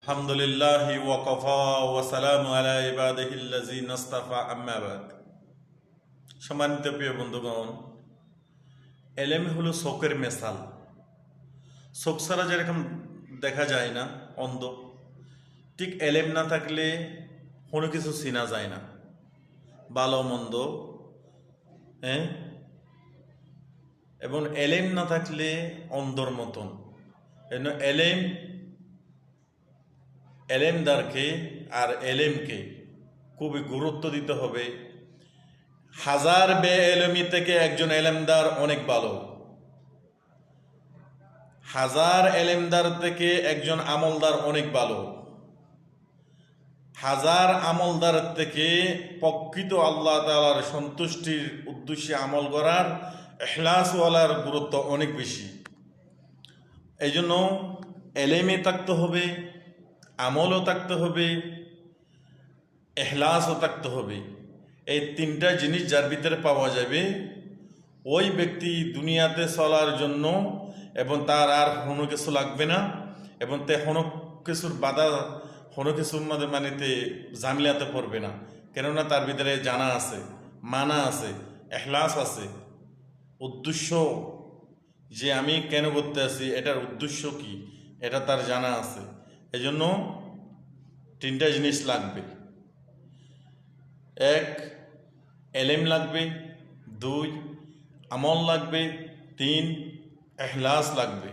আলহামদুলিল্লাহি ওয়া কাফা ওয়া সালামু আলা ইবাদিহিল্লাযিনা ইসতাফা আম্মা বাদ। সম্মানিত প্রিয় বন্ধুগণ, এলেম হলো চোখের মেসাল। চোখ ছাড়া যেরকম দেখা যায় না, অন্ধ, ঠিক এলেম না থাকলে কোনো কিছু চেনা যায় না, ভালো মন্দ। হ্যাঁ, এবং এলেম না থাকলে অন্ধর মতন। এলেমদারকে আর এলেমকে খুবই গুরুত্ব দিতে হবে। হাজার বেএলমি থেকে একজন এলেমদার অনেক ভালো। হাজার এলেমদার থেকে একজন আমলদার অনেক ভালো। হাজার আমলদার থেকে প্রকৃত আল্লাহ তাআলার সন্তুষ্টির উদ্দেশ্যে আমল করার ইখলাসওয়ালার গুরুত্ব অনেক বেশি। এই জন্য এলেমে থাকতে হবে, আমলও থাকতে হবে, ইখলাসও থাকতে হবে। এই তিনটা জিনিস যার ভিতরে পাওয়া যাবে, ওই ব্যক্তি দুনিয়াতে চলার জন্য এবং তার আর কোনো কিছু লাগবে না, এবং তে কোনো কিছুর বাধা, কোনো কিছুর মানেতে ঝামেলাতে পড়বে না। কেননা তার ভিতরে জানা আছে, মানা আছে, ইখলাস আছে, উদ্দেশ্য যে আমি কেন করতে আছি, এটার উদ্দেশ্য কি, এটা তার জানা আছে। এই জন্য তিনটা জিনিস লাগবে। এক, এলেম লাগবে। দুই, আমল লাগবে। তিন, ইখলাস লাগবে।